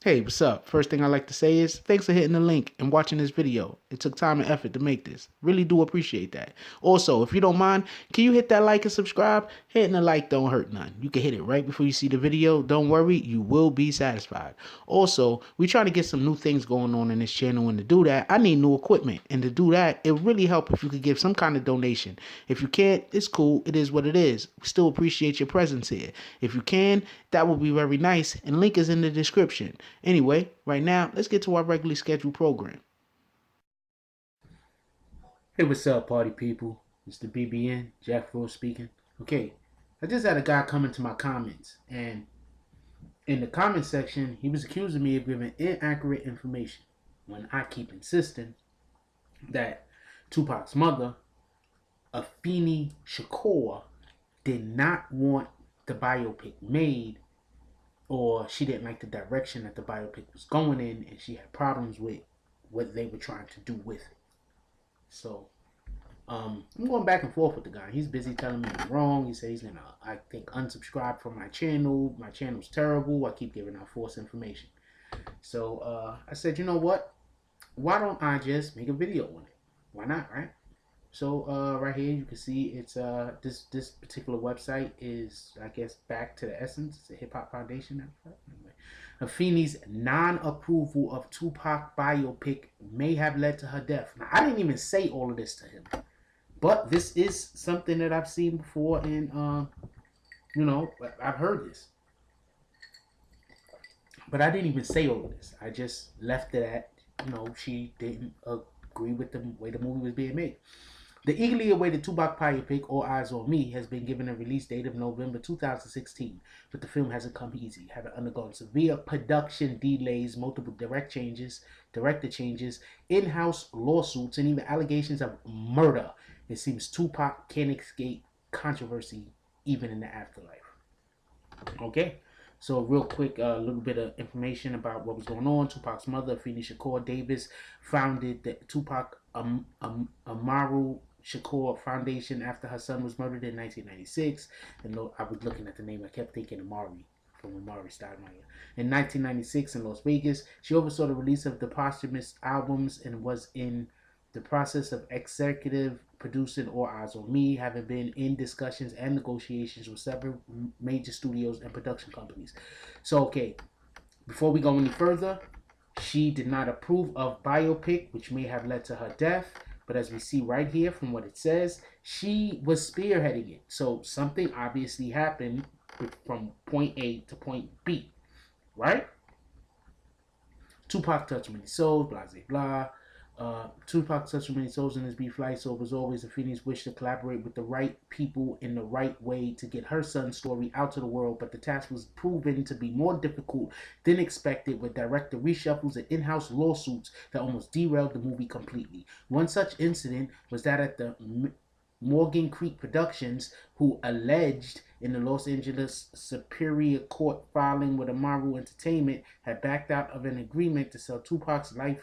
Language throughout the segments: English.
Hey, what's up? First thing I like to say is thanks for hitting the link and watching this video. It took time and effort to make this. Really do appreciate that. Also, if you don't mind, can you hit that like and subscribe? Hitting the like don't hurt none. You can hit it right before you see the video. Don't worry, you will be satisfied. Also, we trying to get some new things going on in this channel, and to do that, I need new equipment. And to do that, it would really help if you could give some kind of donation. If you can't, it's cool. It is what it is. We still appreciate your presence here. If you can, that would be very nice, and link is in the description. Anyway, right now, let's get to our regularly scheduled program. Hey, what's up, party people? It's the BBN, Jack Frost speaking. Okay, I just had a guy come into my comments, and in the comment section, he was accusing me of giving inaccurate information when I keep insisting that Tupac's mother, Afeni Shakur, did not want the biopic made, or she didn't like the direction that the biopic was going in, and she had problems with what they were trying to do with it. So I'm going back and forth with the guy. He's busy telling me I'm wrong. He said he's gonna, I think, unsubscribe from my channel. My channel's terrible. I keep giving out false information. So I said, you know what? Why don't I just make a video on it? Why not, right? So right here you can see it's this particular website is, I guess, back to the essence. It's a hip hop foundation. Anyway, Afeni's non-approval of Tupac biopic may have led to her death. Now I didn't even say all of this to him, but this is something that I've seen before, and you know, I've heard this, but I didn't even say all of this. I just left it at, you know, she didn't agree with the way the movie was being made. The eagerly awaited Tupac biopic, All Eyes on Me, has been given a release date of November 2016, but the film hasn't come easy, having undergone severe production delays, multiple director changes, in-house lawsuits, and even allegations of murder. It seems Tupac can't escape controversy even in the afterlife. Okay, so real quick, a little bit of information about what was going on. Tupac's mother, Afeni Shakur Davis, founded the Tupac Amaru Shakur Foundation after her son was murdered in 1996. And I was looking at the name, I kept thinking Amari from Amari Stoudemire. In 1996 in Las Vegas, she oversaw the release of the posthumous albums and was in the process of executive producing All Eyes on Me, having been in discussions and negotiations with several major studios and production companies. So, okay, before we go any further, she did not approve of biopic, which may have led to her death. But as we see right here from what it says, she was spearheading it. So something obviously happened from point A to point B, right? Tupac touched many souls, blah, blah, blah. Tupac touched many souls in his beef life, so it was always Afeni's wish to collaborate with the right people in the right way to get her son's story out to the world, but the task was proven to be more difficult than expected, with director reshuffles and in-house lawsuits that almost derailed the movie completely. One such incident was that at the Morgan Creek Productions, who alleged in the Los Angeles Superior Court filing with Amaru Entertainment, had backed out of an agreement to sell Tupac's life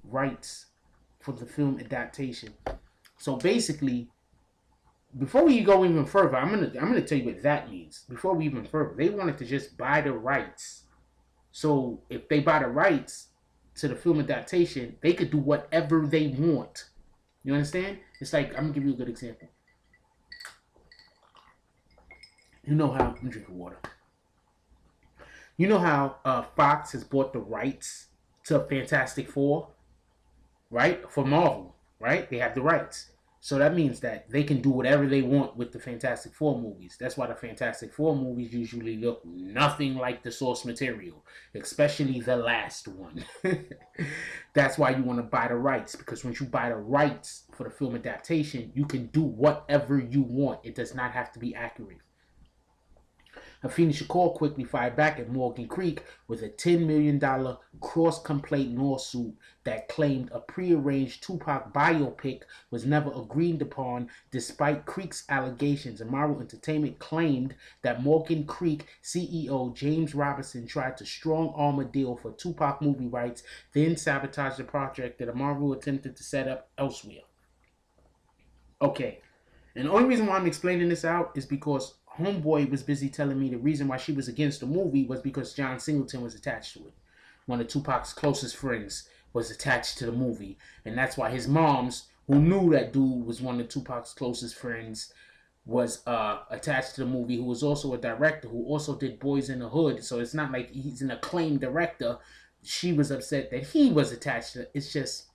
rights for the film adaptation. So basically, before we go even further, I'm gonna tell you what that means. Before we even further, they wanted to just buy the rights. So if they buy the rights to the film adaptation, they could do whatever they want. You understand? It's like, I'm gonna give you a good example. You know how I'm drinking water. You know how Fox has bought the rights to Fantastic Four, right? For Marvel, right? They have the rights. So that means that they can do whatever they want with the Fantastic Four movies. That's why the Fantastic Four movies usually look nothing like the source material, especially the last one. That's why you want to buy the rights, because once you buy the rights for the film adaptation, you can do whatever you want. It does not have to be accurate. Afeni Shakur quickly fired back at Morgan Creek with a $10 million cross-complaint lawsuit that claimed a prearranged Tupac biopic was never agreed upon, despite Creek's allegations. Amaru Entertainment claimed that Morgan Creek CEO James Robinson tried to strong-arm a deal for Tupac movie rights, then sabotaged the project that Amaru attempted to set up elsewhere. Okay, and the only reason why I'm explaining this out is because Homeboy was busy telling me the reason why she was against the movie was because John Singleton was attached to it. one of Tupac's closest friends, was attached to the movie, and that's why his moms, who knew that dude was one of Tupac's closest friends, was attached to the movie. Who was also a director, who also did Boys in the Hood. So it's not like he's an acclaimed director. She was upset that he was attached to it. It's just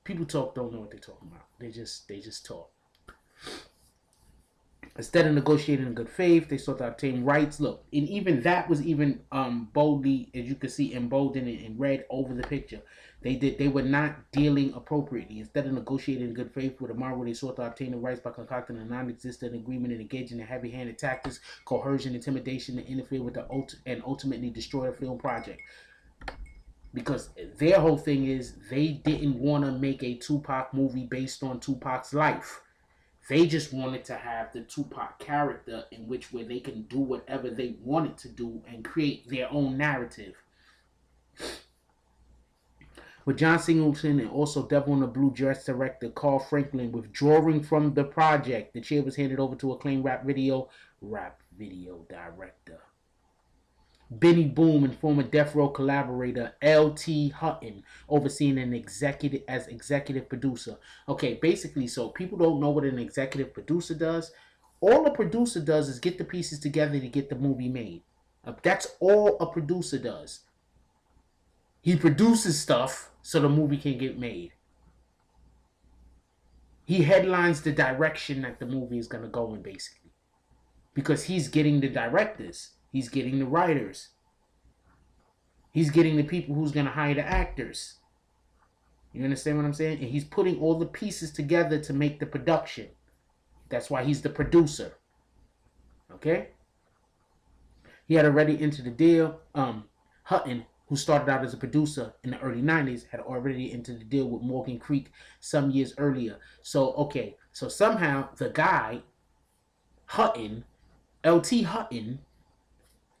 people don't know what they're talking about. They just talk. Instead of negotiating in good faith, they sought to obtain rights. Look, and even that was even boldly, as you can see, emboldened and red over the picture. They were not dealing appropriately. Instead of negotiating in good faith with Amaru, they sought to obtain the rights by concocting a non-existent agreement and engaging in heavy-handed tactics, coercion, intimidation, to interfere with and ultimately destroy the film project. Because their whole thing is they didn't want to make a Tupac movie based on Tupac's life. They just wanted to have the Tupac character in which where they can do whatever they wanted to do and create their own narrative. With John Singleton and also Devil in the Blue Dress director Carl Franklin withdrawing from the project, the chair was handed over to acclaimed rap video director Benny Boom and former Death Row collaborator L.T. Hutton, overseeing an executive producer. Okay, basically, so people don't know what an executive producer does. All a producer does is get the pieces together to get the movie made. That's all a producer does. He produces stuff so the movie can get made. He headlines the direction that the movie is going to go in, basically. Because he's getting the directors. He's getting the writers. He's getting the people who's going to hire the actors. You understand what I'm saying? And he's putting all the pieces together to make the production. That's why he's the producer. Okay? He had already entered the deal. Hutton, who started out as a producer in the early 90s, had already entered the deal with Morgan Creek some years earlier. So, okay. So somehow the guy, Hutton, L.T. Hutton,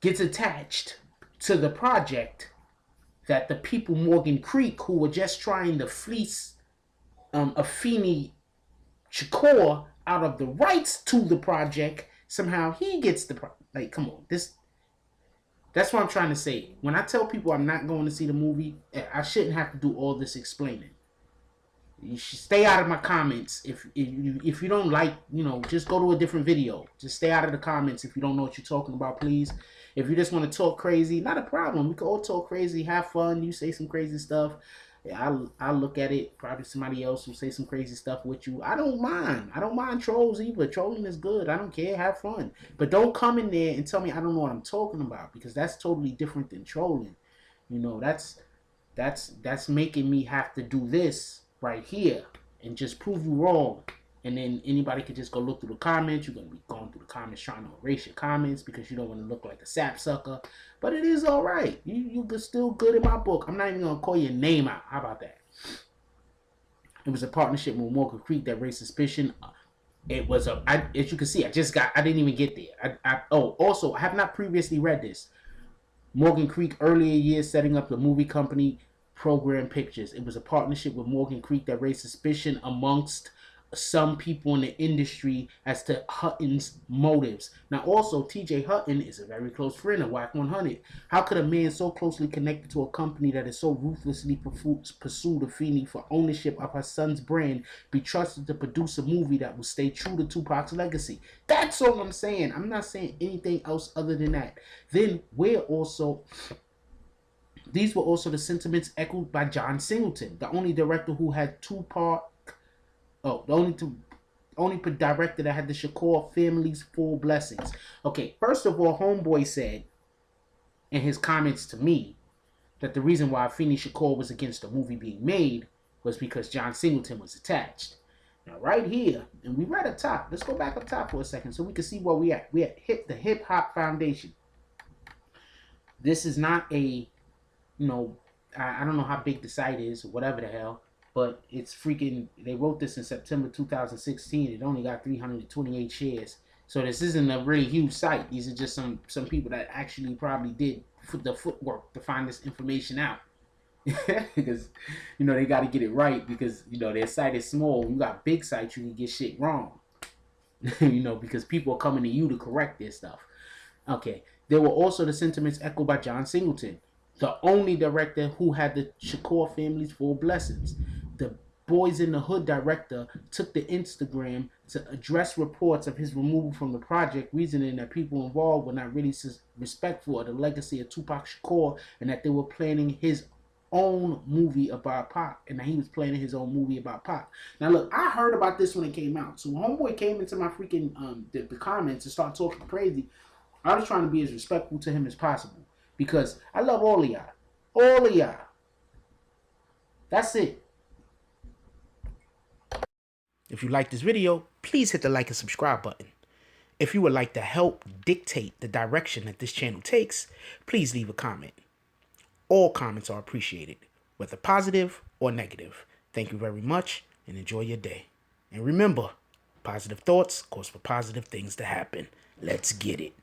gets attached to the project that the people Morgan Creek, who were just trying to fleece Afeni Shakur out of the rights to the project, somehow he gets the like, come on, that's what I'm trying to say. When I tell people I'm not going to see the movie, I shouldn't have to do all this explaining. You should stay out of my comments. If you don't like, just go to a different video. Just stay out of the comments if you don't know what you're talking about, please. If you just want to talk crazy, not a problem. We can all talk crazy, have fun. You say some crazy stuff. Yeah, I'll look at it. Probably somebody else will say some crazy stuff with you. I don't mind. I don't mind trolls either. Trolling is good. I don't care. Have fun. But don't come in there and tell me I don't know what I'm talking about, because that's totally different than trolling. That's making me have to do this right here and just prove you wrong. And then anybody can just go look through the comments. You're going to be going through the comments trying to erase your comments because you don't want to look like a sapsucker. But it is all right. You're still good in my book. I'm not even going to call your name out. How about that? It was a partnership with Morgan Creek that raised suspicion. It was as you can see, I didn't even get there. Also, I have not previously read this. Morgan Creek earlier years setting up the movie company Program Pictures. It was a partnership with Morgan Creek that raised suspicion amongst some people in the industry as to Hutton's motives. Now, also, TJ Hutton is a very close friend of Whack 100. How could a man so closely connected to a company that is so ruthlessly pursued Afeni for ownership of her son's brand be trusted to produce a movie that will stay true to Tupac's legacy? That's all I'm saying. I'm not saying anything else other than that. Then, these were also the sentiments echoed by John Singleton, the only director who had the only director that had the Shakur family's full blessings. Okay, first of all, Homeboy said in his comments to me that the reason why Afeni Shakur was against the movie being made was because John Singleton was attached. Now, right here, and we right up top. Let's go back up top for a second so we can see where we at. We at the Hip Hop Foundation. This is not a, I don't know how big the site is or whatever the hell. But it's freaking, they wrote this in September 2016. It only got 328 shares. So this isn't a really huge site. These are just some people that actually probably did the footwork to find this information out. Because, they got to get it right because, their site is small. You got big sites, you can get shit wrong. Because people are coming to you to correct their stuff. Okay. There were also the sentiments echoed by John Singleton. The only director who had the Shakur family's full blessings. The Boys in the Hood director took to Instagram to address reports of his removal from the project, reasoning that people involved were not really respectful of the legacy of Tupac Shakur and that they were planning his own movie about Pac, and that he was planning his own movie about Pac. Now, look, I heard about this when it came out. So when Homeboy came into my freaking the comments and started talking crazy, I was trying to be as respectful to him as possible because I love all of y'all. All of y'all. That's it. If you like this video, please hit the like and subscribe button. If you would like to help dictate the direction that this channel takes, please leave a comment. All comments are appreciated, whether positive or negative. Thank you very much and enjoy your day. And remember, positive thoughts cause for positive things to happen. Let's get it.